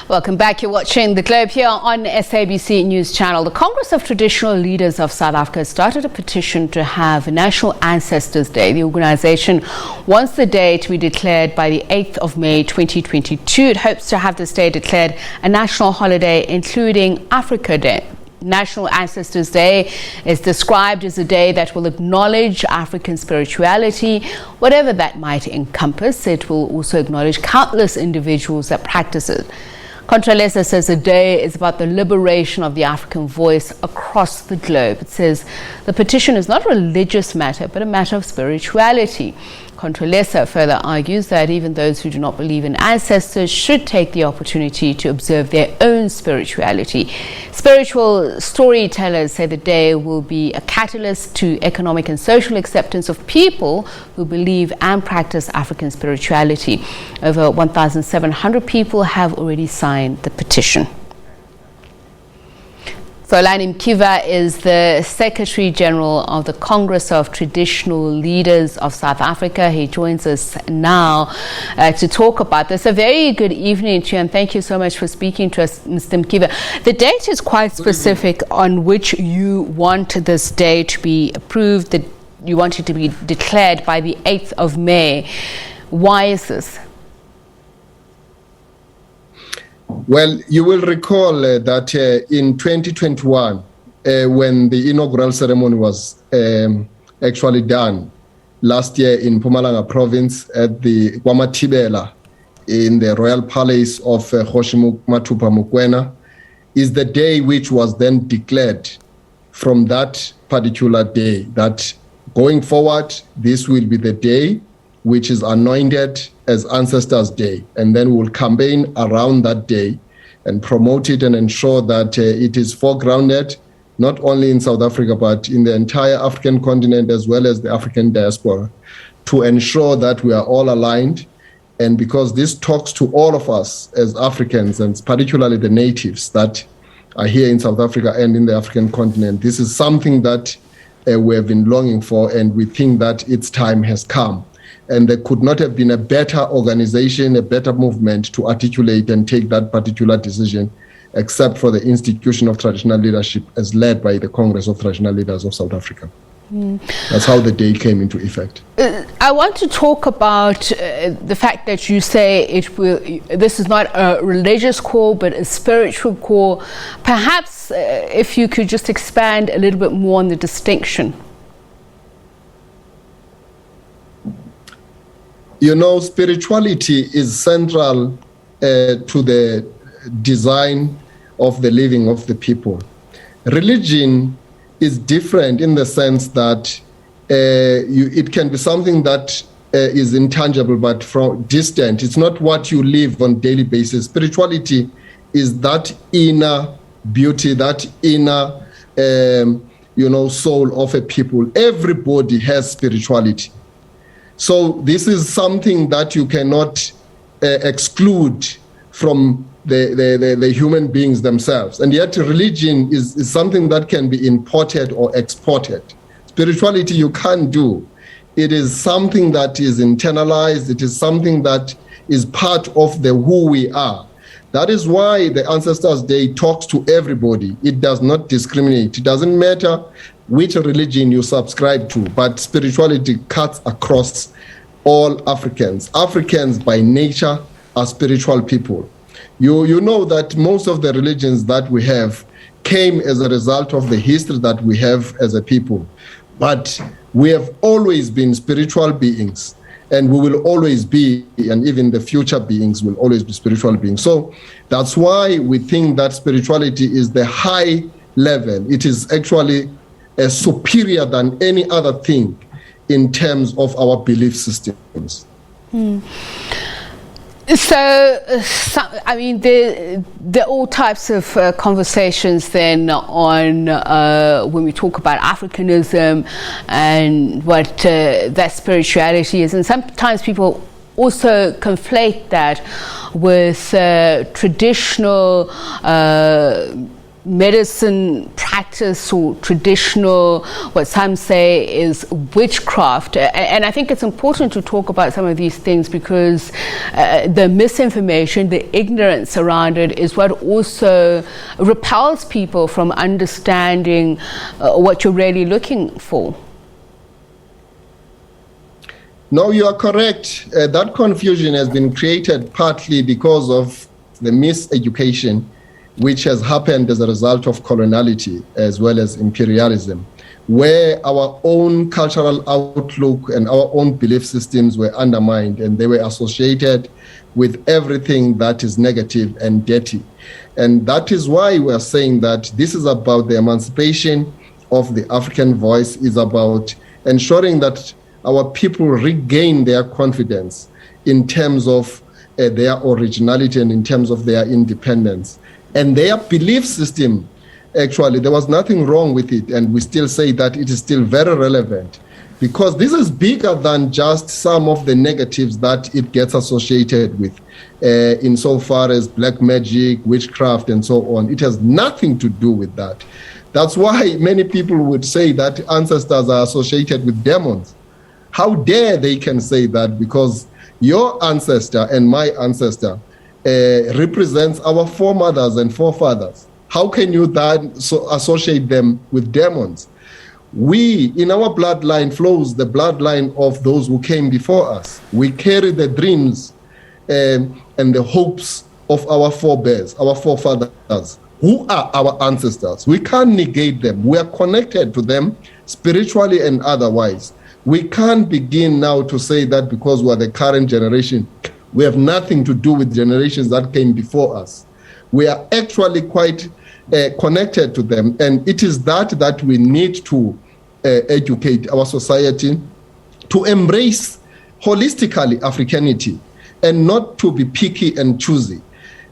Welcome back. You're watching The Globe here on SABC News Channel. The Congress of Traditional Leaders of South Africa started a petition to have National Ancestors Day. The organization wants the day to be declared by the 8th of May 2022. It hopes to have this day declared a national holiday, including Africa Day. National Ancestors Day is described as a day that will acknowledge African spirituality, whatever that might encompass. It will also acknowledge countless individuals that practice it. Contralesa says the day is about the liberation of the African voice across the globe. It says the petition is not a religious matter, but a matter of spirituality. Contralesa further argues that even those who do not believe in ancestors should take the opportunity to observe their own spirituality. Spiritual storytellers say the day will be a catalyst to economic and social acceptance of people who believe and practice African spirituality. Over 1,700 people have already signed the petition. So Mkiva is the Secretary General of the Congress of Traditional Leaders of South Africa. He joins us now to talk about this. A very good evening to you, and thank you so much for speaking to us, Mr. Mkiva. The date is quite specific on which you want this day to be approved, that you want it to be declared by the 8th of May. Why is this? Well, you will recall that in 2021, when the inaugural ceremony was actually done last year in Mpumalanga province at the KwaMathibela in the Royal Palace of Kgoshi Mathupha Mokoena, is the day which was then declared from that particular day that going forward, this will be the day which is anointed as Ancestors Day, and then we'll campaign around that day and promote it and ensure that it is foregrounded not only in South Africa but in the entire African continent as well as the African diaspora, to ensure that we are all aligned. And because this talks to all of us as Africans, and particularly the natives that are here in South Africa and in the African continent, this is something that we have been longing for, and we think that its time has come. And there could not have been a better organization, a better movement to articulate and take that particular decision, except for the institution of traditional leadership as led by the Congress of Traditional Leaders of South Africa. That's how the day came into effect. I want to talk about the fact that you say this is not a religious call, but a spiritual call. Perhaps if you could just expand a little bit more on the distinction. You know, spirituality is central to the design of the living of the people. Religion is different in the sense that it can be something that is intangible but from distant. It's not what you live on a daily basis. Spirituality is that inner beauty, that inner soul of a people. Everybody has spirituality. So this is something that you cannot exclude from the human beings themselves. And yet religion is something that can be imported or exported. Spirituality you can't do. It is something that is internalized. It is something that is part of the who we are. That is why the Ancestors Day talks to everybody. It does not discriminate. It doesn't matter which religion you subscribe to, but spirituality cuts across all Africans. Africans by nature are spiritual people. You know that most of the religions that we have came as a result of the history that we have as a people. But we have always been spiritual beings, and we will always be, and even the future beings will always be spiritual beings. So that's why we think that spirituality is the high level. It is actually superior than any other thing in terms of our belief systems. So, I mean, there are all types of conversations then on when we talk about Africanism and what that spirituality is. And sometimes people also conflate that with traditional medicine practice or traditional, what some say is witchcraft. And I think it's important to talk about some of these things because the misinformation, the ignorance around it is what also repels people from understanding what you're really looking for. No, you are correct. That confusion has been created partly because of the miseducation which has happened as a result of coloniality as well as imperialism, where our own cultural outlook and our own belief systems were undermined and they were associated with everything that is negative and dirty. And that is why we are saying that this is about the emancipation of the African voice, is about ensuring that our people regain their confidence in terms of their originality and in terms of their independence. And their belief system, actually, there was nothing wrong with it. And we still say that it is still very relevant because this is bigger than just some of the negatives that it gets associated with insofar as black magic, witchcraft, and so on. It has nothing to do with that. That's why many people would say that ancestors are associated with demons. How dare they can say that, because your ancestor and my ancestor represents our foremothers and forefathers. How can you then associate them with demons? We, in our bloodline flows the bloodline of those who came before us. We carry the dreams and the hopes of our forebears, our forefathers, who are our ancestors. We can't negate them. We are connected to them spiritually and otherwise. We can't begin now to say that because we are the current generation, we have nothing to do with generations that came before us. We are actually quite connected to them. And it is that we need to educate our society to embrace holistically Africanity and not to be picky and choosy.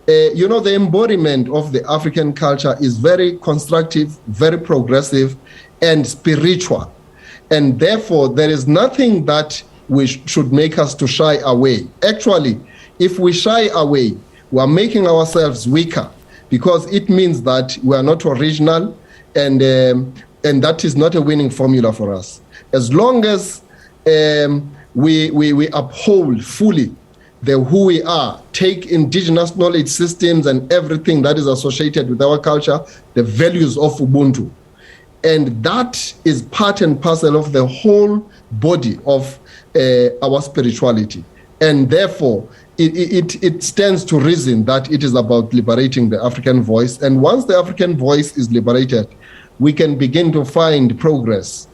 The embodiment of the African culture is very constructive, very progressive, and spiritual. And therefore, there is nothing that should make us to shy away. Actually, if we shy away, we are making ourselves weaker because it means that we are not original, and that is not a winning formula for us. As long as we uphold fully who we are, take indigenous knowledge systems and everything that is associated with our culture, the values of Ubuntu. And that is part and parcel of the whole body of our spirituality. And therefore, it stands to reason that it is about liberating the African voice. And once the African voice is liberated, we can begin to find progress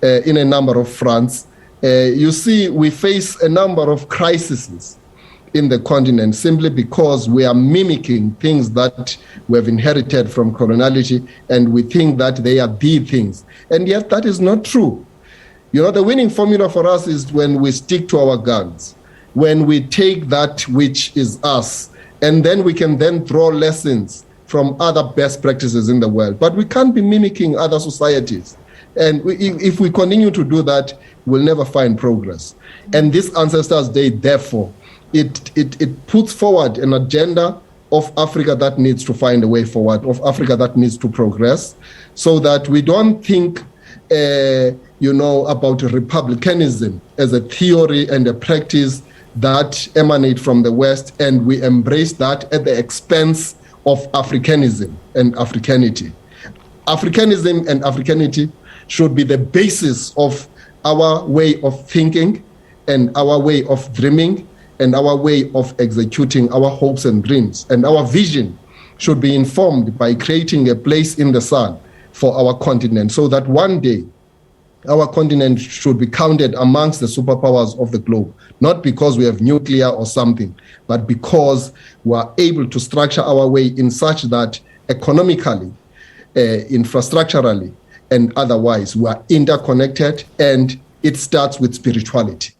in a number of fronts. You see, we face a number of crises in the continent simply because we are mimicking things that we have inherited from coloniality, and we think that they are the things. And yet that is not true. The winning formula for us is when we stick to our guns, when we take that which is us, and then we can then draw lessons from other best practices in the world. But we can't be mimicking other societies. And if we continue to do that, we'll never find progress. And this Ancestors' Day, therefore, it puts forward an agenda of Africa that needs to find a way forward, of Africa that needs to progress, so that we don't think, about republicanism as a theory and a practice that emanate from the West, and we embrace that at the expense of Africanism and Africanity. Africanism and Africanity should be the basis of our way of thinking and our way of dreaming and our way of executing our hopes and dreams. And our vision should be informed by creating a place in the sun for our continent, so that one day our continent should be counted amongst the superpowers of the globe, not because we have nuclear or something, but because we are able to structure our way in such that economically, infrastructurally, and otherwise we are interconnected, and it starts with spirituality.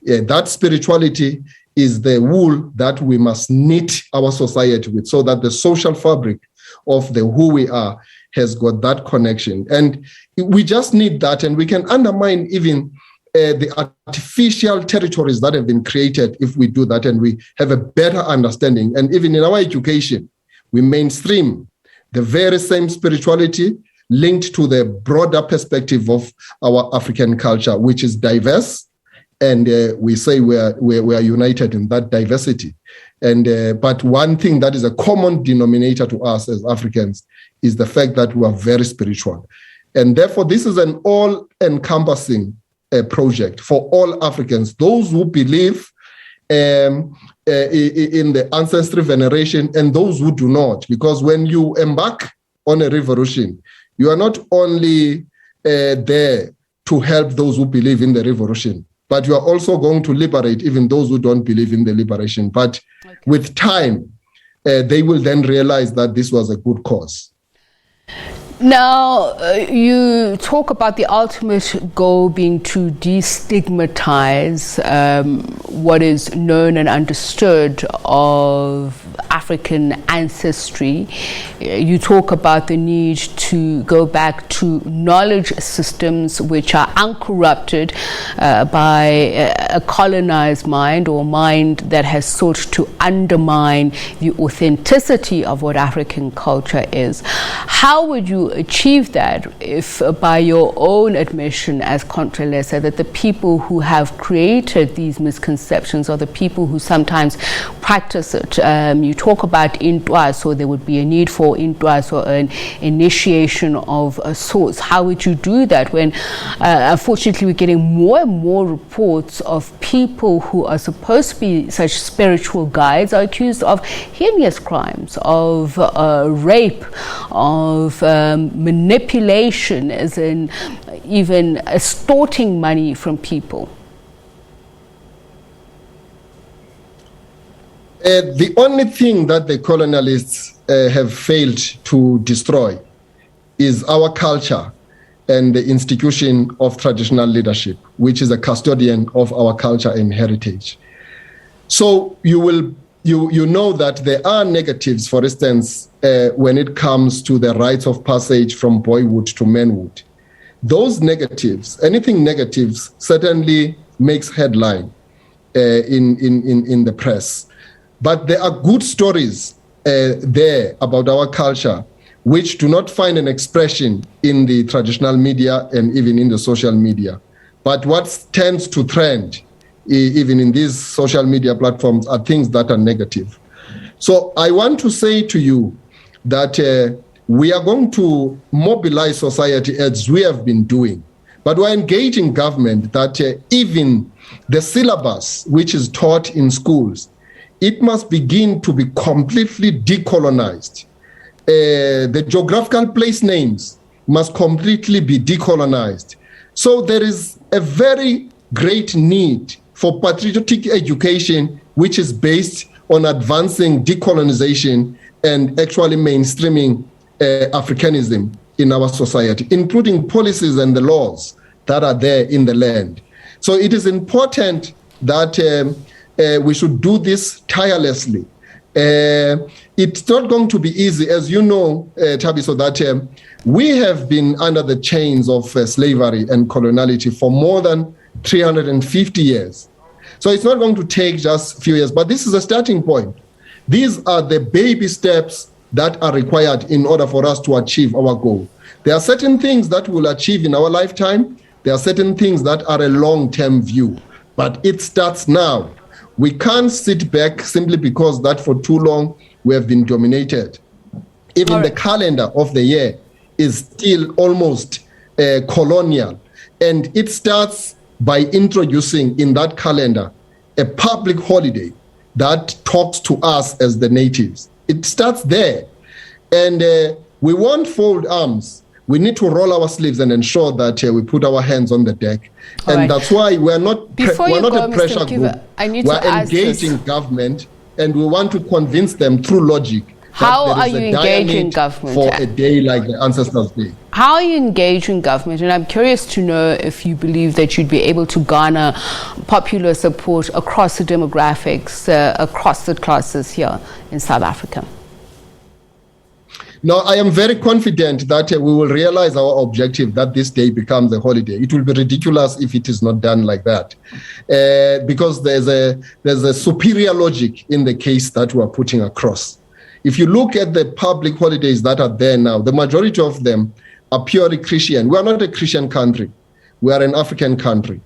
That spirituality is the wool that we must knit our society with, so that the social fabric of who we are has got that connection. And we just need that, and we can undermine even the artificial territories that have been created if we do that, and we have a better understanding. And even in our education, we mainstream the very same spirituality linked to the broader perspective of our African culture, which is diverse. And we say we are united in that diversity. And but one thing that is a common denominator to us as Africans is the fact that we are very spiritual. And therefore, this is an all-encompassing project for all Africans, those who believe in the ancestry veneration and those who do not. Because when you embark on a revolution, you are not only there to help those who believe in the revolution, but you are also going to liberate even those who don't believe in the liberation. But with time, they will then realize that this was a good cause. Now, you talk about the ultimate goal being to destigmatize what is known and understood of African ancestry. You talk about the need to go back to knowledge systems which are uncorrupted by a colonized mind, or mind that has sought to undermine the authenticity of what African culture is. How would you achieve that if, by your own admission as Contralesa, that the people who have created these misconceptions are the people who sometimes practice it? You talk about intwaso, there would be a need for intwaso, an initiation of sorts. How would you do that when unfortunately we're getting more and more reports of people who are supposed to be such spiritual guides are accused of heinous crimes, of rape, of manipulation, as in even extorting money from people? The only thing that the colonialists have failed to destroy is our culture and the institution of traditional leadership, which is a custodian of our culture and heritage. So you know that there are negatives, for instance, when it comes to the rites of passage from boyhood to manhood. Those negatives, anything negatives, certainly makes headline in the press. But there are good stories there about our culture which do not find an expression in the traditional media and even in the social media. But what tends to trend, even in these social media platforms, are things that are negative. So I want to say to you that we are going to mobilize society as we have been doing, but we're engaging government that even the syllabus which is taught in schools, it must begin to be completely decolonized. The geographical place names must completely be decolonized. So there is a very great need for patriotic education, which is based on advancing decolonization and actually mainstreaming Africanism in our society, including policies and the laws that are there in the land. So it is important that we should do this tirelessly. It's not going to be easy, as you know, Tabiso, that we have been under the chains of slavery and coloniality for more than 350 years. So it's not going to take just a few years, but this is a starting point. These are the baby steps that are required in order for us to achieve our goal. There are certain things that we'll achieve in our lifetime. There are certain things that are a long-term view, but it starts now. We can't sit back simply because that for too long we have been dominated. Even the calendar of the year is still almost colonial. And it starts by introducing in that calendar a public holiday that talks to us as the natives. It starts there. And we won't fold arms. We need to roll our sleeves and ensure that we put our hands on the deck. And that's why we're not a pressure group. We're engaging government, and we want to convince them through logic. How are you engaging government for a day like the Ancestors' Day? How are you engaging government? And I'm curious to know if you believe that you'd be able to garner popular support across the demographics, across the classes here in South Africa. No, I am very confident that we will realize our objective, that this day becomes a holiday. It will be ridiculous if it is not done like that, because there's a superior logic in the case that we are putting across. If you look at the public holidays that are there now, the majority of them are purely Christian. We are not a Christian country. We are an African country.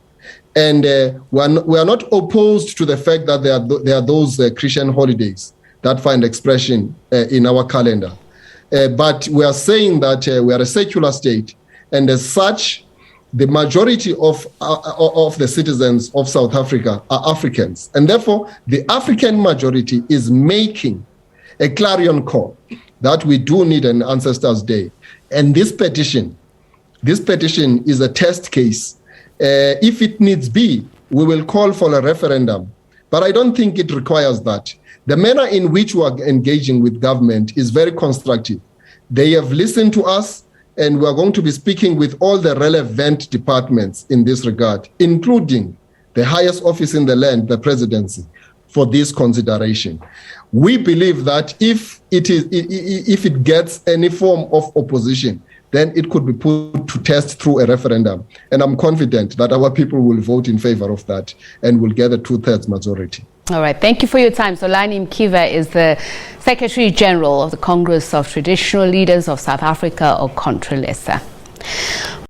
And we are not opposed to the fact that there are those Christian holidays that find expression in our calendar. But we are saying that we are a secular state, and as such, the majority of the citizens of South Africa are Africans. And therefore, the African majority is making a clarion call that we do need an Ancestors' Day. And this petition is a test case. If it needs be, we will call for a referendum. But I don't think it requires that. The manner in which we are engaging with government is very constructive. They have listened to us, and we are going to be speaking with all the relevant departments in this regard, including the highest office in the land, the presidency, for this consideration. We believe that if it gets any form of opposition, then it could be put to test through a referendum. And I'm confident that our people will vote in favor of that and will get a 2/3 majority. All right. Thank you for your time. So Mkiva is the Secretary General of the Congress of Traditional Leaders of South Africa, or Contralesa.